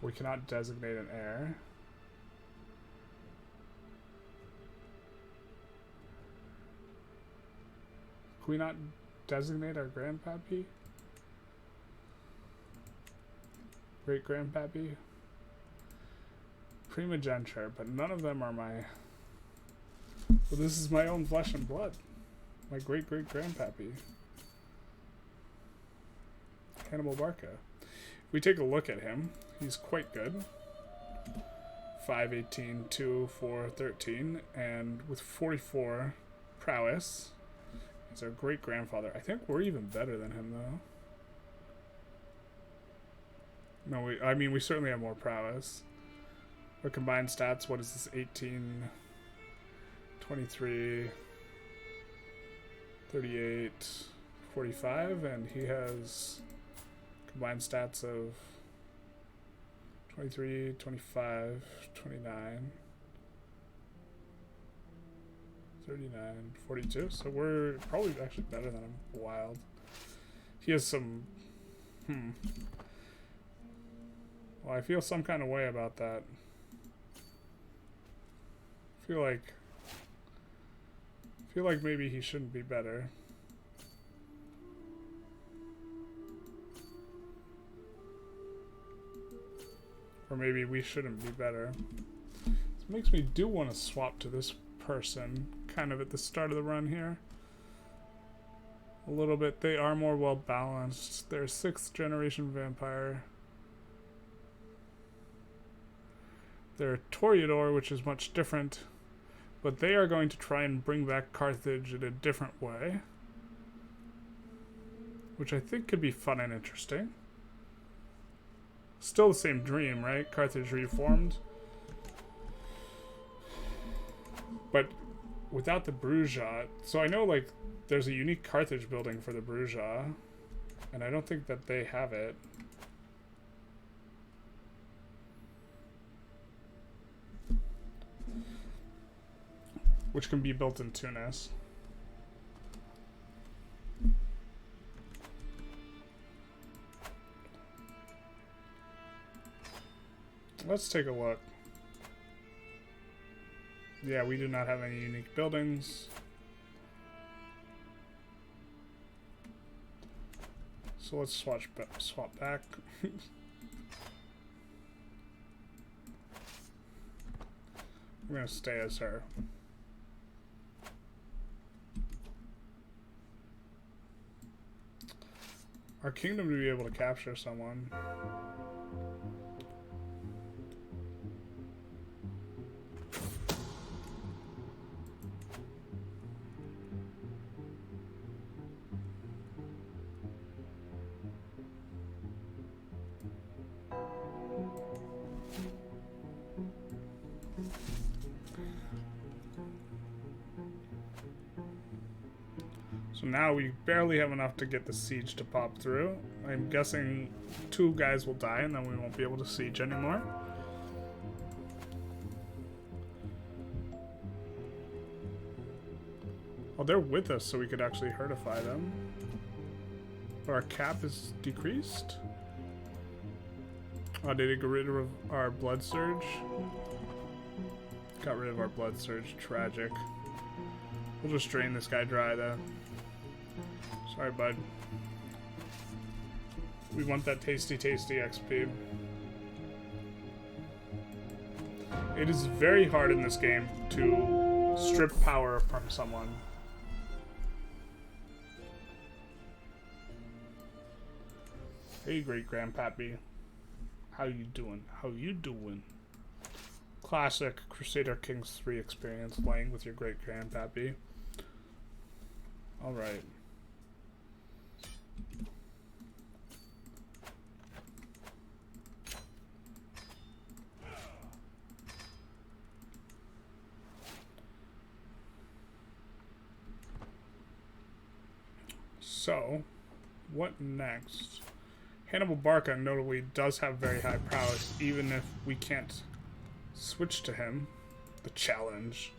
We cannot designate an heir. Can we not designate our grandpappy? Great grandpappy? Primogeniture, but none of them are my... Well, this is my own flesh and blood. My great great grandpappy. Hannibal Barca. If we take a look at him, he's quite good. 5'18", 2, 4, 13, and with 44 prowess. He's our great grandfather. I think we're even better than him though. No, I mean we certainly have more prowess. Our combined stats, what is this? 18, 23, 38, 45, and he has combined stats of 23, 25, 29, 39, 42. So we're probably actually better than him. Wild. He has some... Well, I feel some kind of way about that. I feel like maybe he shouldn't be better. Or maybe we shouldn't be better. This makes me do want to swap to this person, kind of at the start of the run here. A little bit. They are more well balanced. They're 6th generation vampire. They're a Toreador, which is much different. But they are going to try and bring back Carthage in a different way. Which I think could be fun and interesting. Still the same dream, right? Carthage reformed. But without the Bruja. So I know, like, there's a unique Carthage building for the Bruja. And I don't think that they have it. Which can be built in Tunis. Let's take a look. Yeah, we do not have any unique buildings. So let's swap back. We're gonna stay as her. Our kingdom to be able to capture someone. So now we barely have enough to get the siege to pop through. I'm guessing 2 guys will die and then we won't be able to siege anymore. Oh, they're with us, so we could actually herdify them. But our cap is decreased. Oh, did it get rid of our blood surge? Got rid of our blood surge. Tragic. We'll just drain this guy dry, though. Sorry, bud. We want that tasty, tasty XP. It is very hard in this game to strip power from someone. Hey, great-grandpappy. How you doing? How you doing? Classic Crusader Kings 3 experience playing with your great-grandpappy. Alright. So, what next? Hannibal Barca notably does have very high prowess, even if we can't switch to him. The challenge.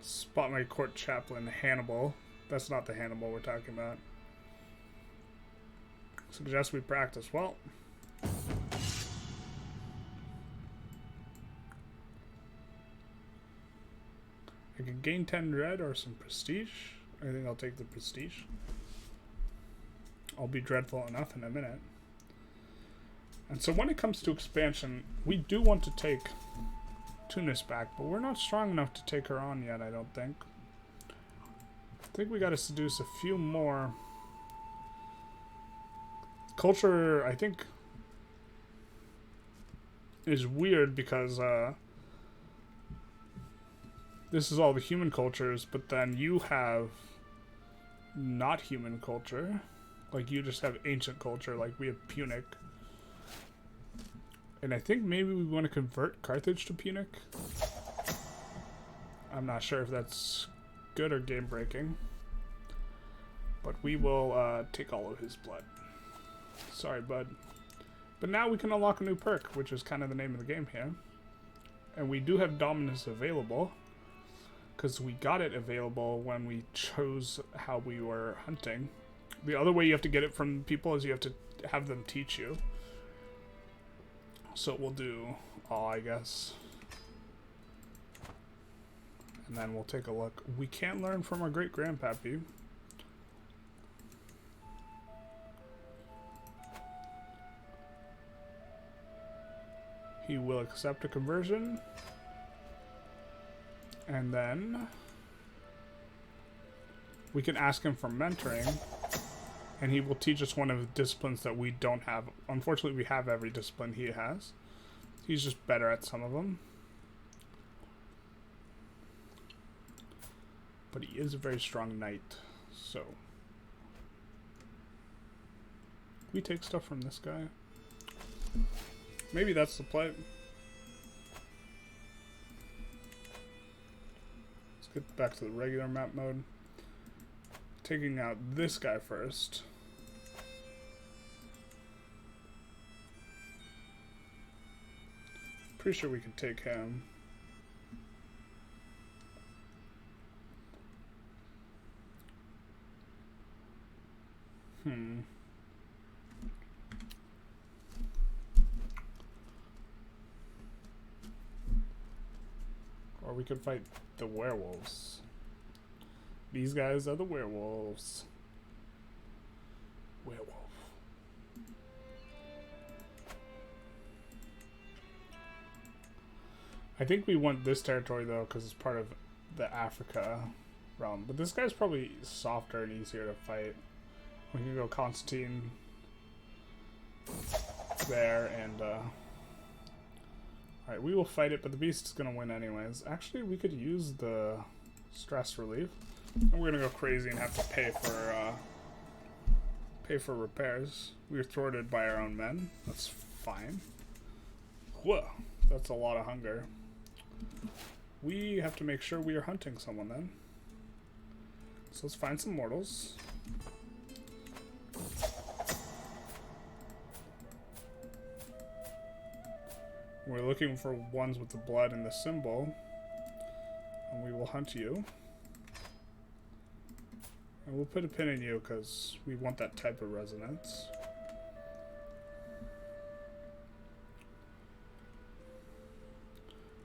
Spot my court chaplain, Hannibal. That's not the Hannibal we're talking about. Suggest we practice. Well, I can gain 10 dread or some prestige. I think I'll take the prestige. I'll be dreadful enough in a minute. And so when it comes to expansion, we do want to take Tunis back, but we're not strong enough to take her on yet, I don't think. I think we gotta seduce a few more. Culture, I think, is weird because this is all the human cultures, but then you have not human culture. Like, you just have ancient culture, like we have Punic. And I think maybe we want to convert Carthage to Punic. I'm not sure if that's good or game-breaking. But we will take all of his blood. Sorry, bud. But now we can unlock a new perk, which is kind of the name of the game here. And we do have Dominus available, because we got it available when we chose how we were hunting. The other way you have to get it from people is you have to have them teach you. So we'll do awe, I guess. And then we'll take a look. We can't learn from our great-grandpappy. He will accept a conversion. And then we can ask him for mentoring. And he will teach us one of the disciplines that we don't have. Unfortunately, we have every discipline he has. He's just better at some of them. But he is a very strong knight. So we take stuff from this guy. Maybe that's the play. Let's get back to the regular map mode. Taking out this guy first. Pretty sure we can take him. Or we could fight the werewolves. These guys are the werewolves. Werewolf. I think we want this territory though because it's part of the Africa realm. But this guy's probably softer and easier to fight. We can go Constantine there and alright, we will fight it, but the beast is gonna win anyways. Actually, we could use the stress relief. And we're gonna go crazy and have to pay for repairs. We were thwarted by our own men. That's fine. Whoa, that's a lot of hunger. We have to make sure we are hunting someone then. So let's find some mortals. We're looking for ones with the blood and the symbol. And we will hunt you. And we'll put a pin in you because we want that type of resonance.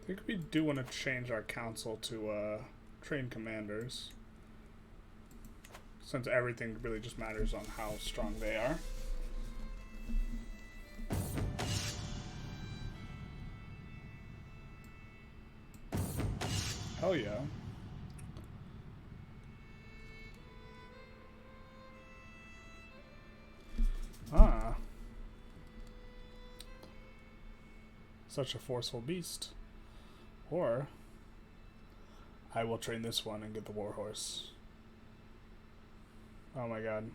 I think we do want to change our council to train commanders. Since everything really just matters on how strong they are. Hell yeah. Ah. Such a forceful beast. Or I will train this one and get the warhorse. Oh my god.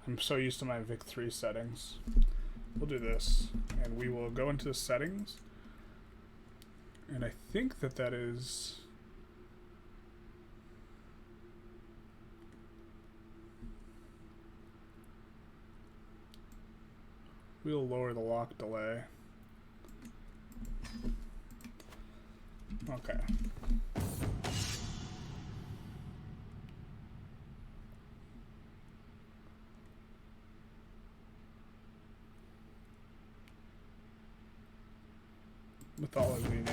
I'm so used to my Vic 3 settings. We'll do this. And we will go into the settings. And I think that is... We'll lower the lock delay. Okay. Mythology name.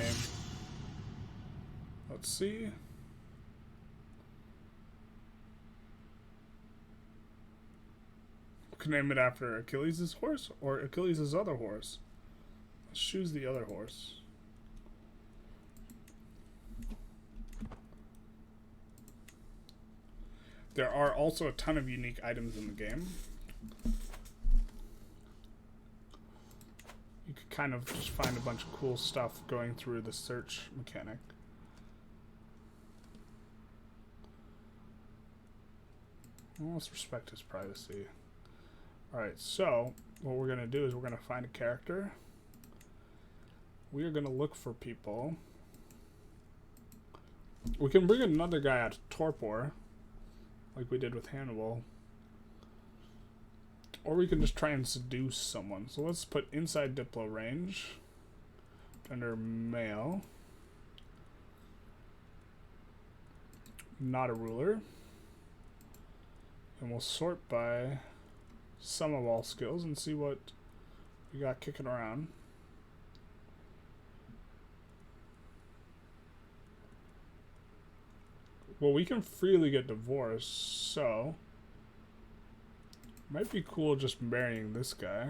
Let's see. We can name it after Achilles' horse or Achilles' other horse. Let's choose the other horse. There are also a ton of unique items in the game. You could kind of just find a bunch of cool stuff going through the search mechanic. Well, let's respect his privacy. Alright, so what we're going to do is we're going to find a character. We are going to look for people. We can bring another guy out to Torpor, like we did with Hannibal. Or we can just try and seduce someone. So let's put inside Diplo range. Under male. Not a ruler. And we'll sort by sum of all skills and see what we got kicking around. Well, we can freely get divorced, so might be cool just marrying this guy.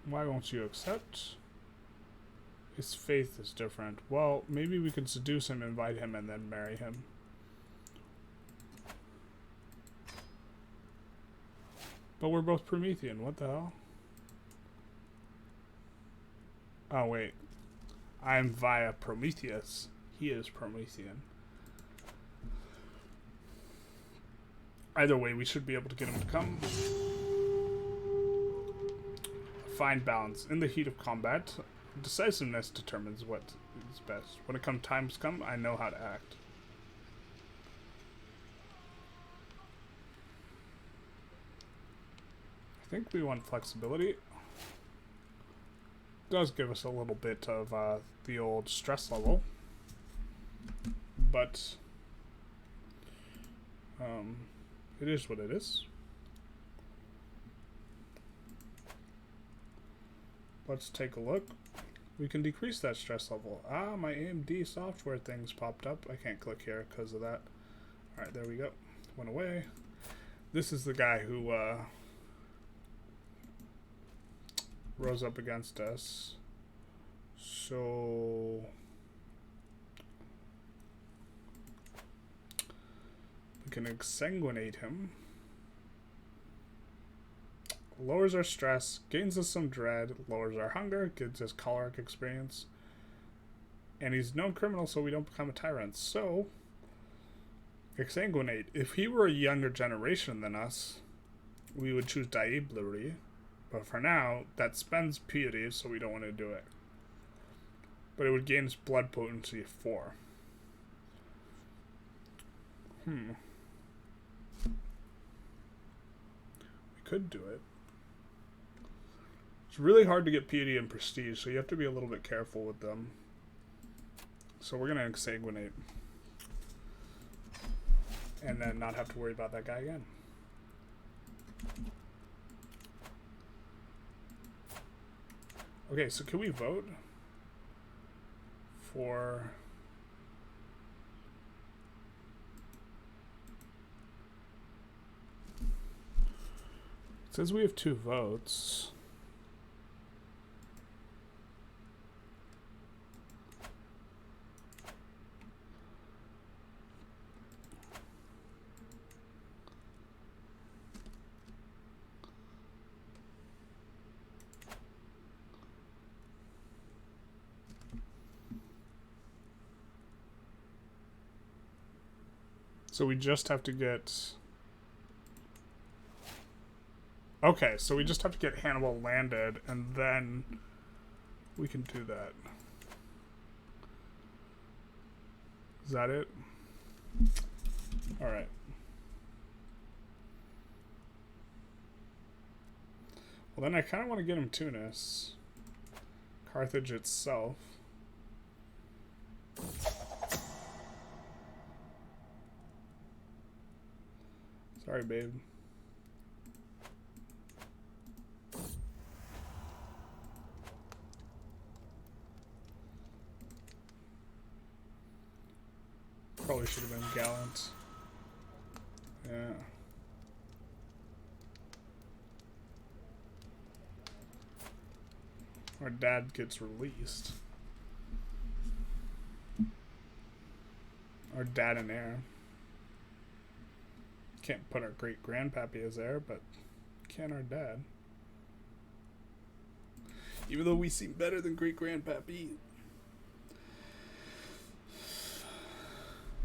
Why won't you accept? His faith is different. Well, maybe we can seduce him, invite him, and then marry him. But we're both Promethean. What the hell? Oh, wait. I'm via Prometheus. He is Promethean. Either way, we should be able to get him to come. Find balance. In the heat of combat, decisiveness determines what is best. When times come, I know how to act. I think we want flexibility. It does give us a little bit of the old stress level, but it is what it is. Let's take a look. We can decrease that stress level. Ah, my AMD software things popped up. I can't click here because of that. Alright, there we go. Went away. This is the guy who rose up against us. So we can exsanguinate him. Lowers our stress, gains us some dread, lowers our hunger, gives us choleric experience. And he's no criminal, so we don't become a tyrant. So, exsanguinate. If he were a younger generation than us, we would choose diablerie. But for now, that spends piety, so we don't want to do it. But it would gain us blood potency 4. We could do it. It's really hard to get piety and prestige, so you have to be a little bit careful with them. So we're going to exsanguinate. And then not have to worry about that guy again. Okay, so can we vote for... It says we have 2 votes. So we just have to get... Okay, so we just have to get Hannibal landed, and then we can do that. Is that it? Alright. Well, then I kind of want to get him Tunis. Carthage itself. Sorry, babe. Probably should have been gallant. Yeah. Our dad gets released. Our dad and heir. Can't put our great grandpappy as heir, but can our dad. Even though we seem better than great grandpappy.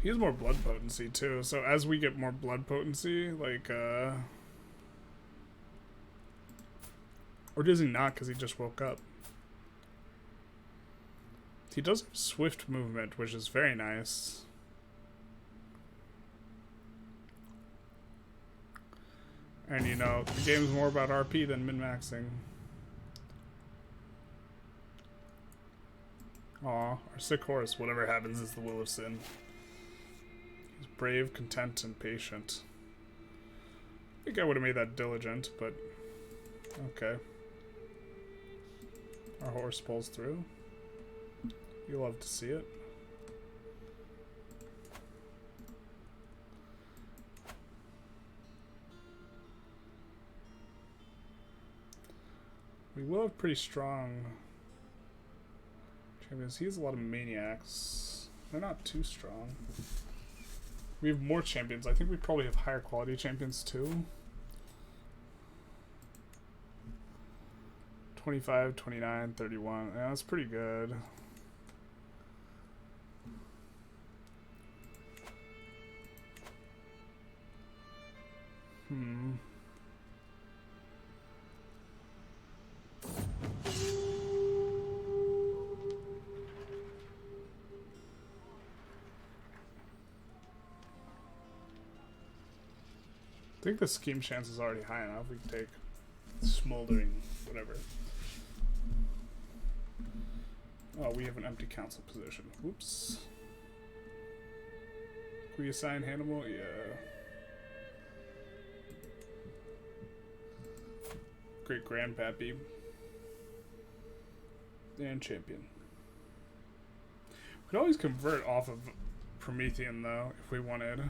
He has more blood potency too, so as we get more blood potency, like, or does he not, because he just woke up? He does have swift movement, which is very nice. And you know, the game's more about RP than min-maxing. Aw, our sick horse, whatever happens is the will of sin. He's brave, content, and patient. I think I would have made that diligent, but okay. Our horse pulls through. You love to see it. We will have pretty strong champions. He has a lot of maniacs. They're not too strong. We have more champions. I think we probably have higher quality champions too. 25, 29, 31. Yeah, that's pretty good. I think the scheme chance is already high enough. We can take smoldering, whatever. Oh, we have an empty council position. Oops. Can we assign Hannibal? Yeah. Great grandpappy. And champion. We could always convert off of Promethean, though, if we wanted.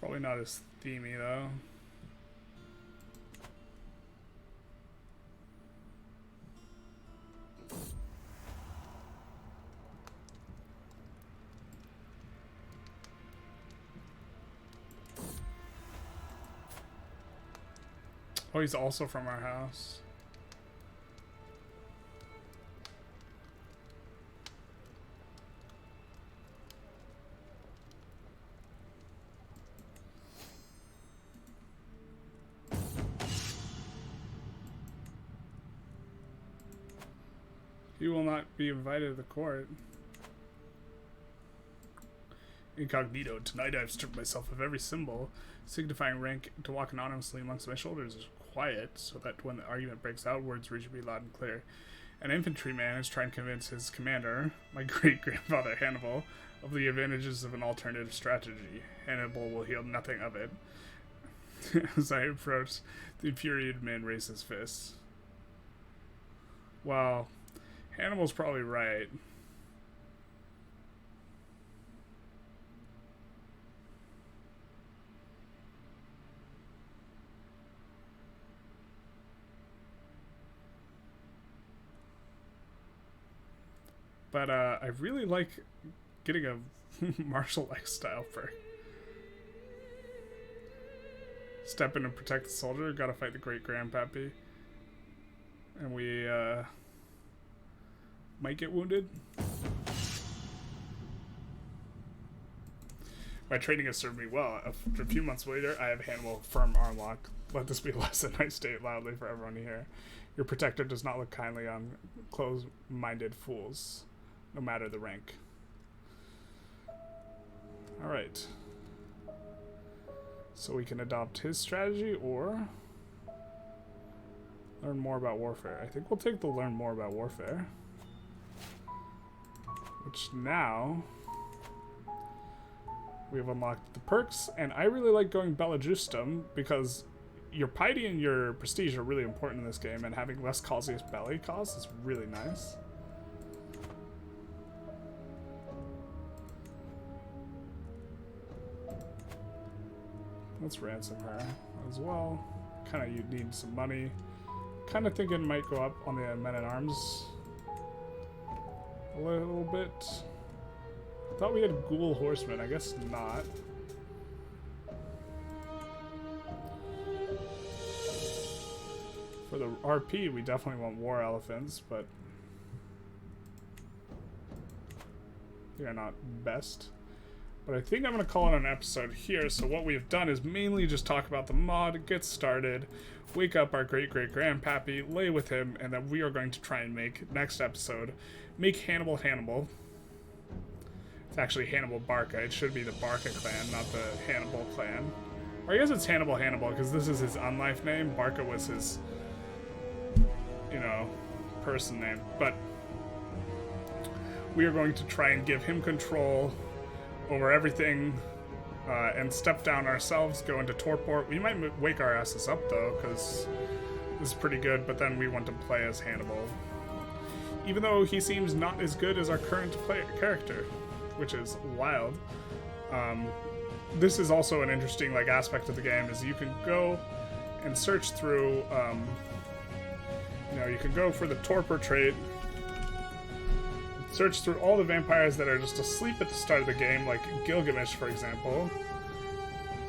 Probably not as themey, though. Oh, he's also from our house. He will not be invited to the court. Incognito. Tonight I've stripped myself of every symbol signifying rank to walk anonymously amongst my shoulders is quiet, so that when the argument breaks out, words reach me loud and clear. An infantryman is trying to convince his commander, my great-grandfather Hannibal, of the advantages of an alternative strategy. Hannibal will hear nothing of it. As I approach, the infuriated man raised his fists. Well, Hannibal's probably right. But I really like getting a martial lifestyle perk. Step in and protect the soldier. Gotta fight the great grandpappy. And we might get wounded. My training has served me well. After a few months later, I have Hannibal firm arm lock. Let this be a lesson I state loudly for everyone to hear. Your protector does not look kindly on close-minded fools, no matter the rank. Alright. So we can adopt his strategy or learn more about warfare. I think we'll take the learn more about warfare. Which now we have unlocked the perks, and I really like going Bella Justum because your piety and your prestige are really important in this game, and having less Causius Belli cost is really nice. Let's ransom her as well. Kind of you need some money. Kind of thinking might go up on the men-at-arms a little bit. I thought we had ghoul horsemen. I guess not. For the RP, we definitely want war elephants, but they are not best. But I think I'm going to call it an episode here. So what we've done is mainly just talk about the mod, get started, wake up our great-great-grandpappy, lay with him, and then we are going to try and make, next episode, make Hannibal Hannibal. It's actually Hannibal Barca. It should be the Barca clan, not the Hannibal clan. Or I guess it's Hannibal Hannibal, because this is his Unlife name. Barca was his, you know, person name. But we are going to try and give him control over everything, and step down ourselves, go into Torpor. We might wake our asses up, though, because this is pretty good, but then we want to play as Hannibal. Even though he seems not as good as our current character, which is wild. This is also an interesting aspect of the game, is you can go and search through, you know, you can go for the Torpor trait, search through all the vampires that are just asleep at the start of the game, like Gilgamesh, for example.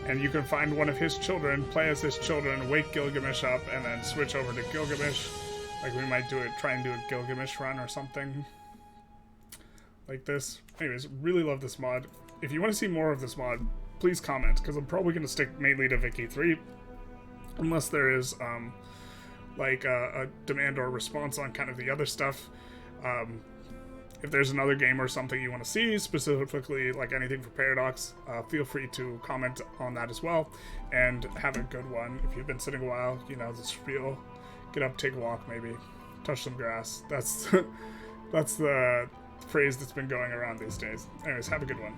And you can find one of his children, play as his children, wake Gilgamesh up, and then switch over to Gilgamesh. Like, we might try and do a Gilgamesh run or something like this. Anyways, really love this mod. If you want to see more of this mod, please comment, because I'm probably going to stick mainly to CK3, unless there is, like, a demand or response on kind of the other stuff. If there's another game or something you want to see, specifically like anything for Paradox, feel free to comment on that as well. And have a good one. If you've been sitting a while, you know the spiel. Get up, take a walk, maybe touch some grass. That's the phrase that's been going around these days. Anyways, have a good one.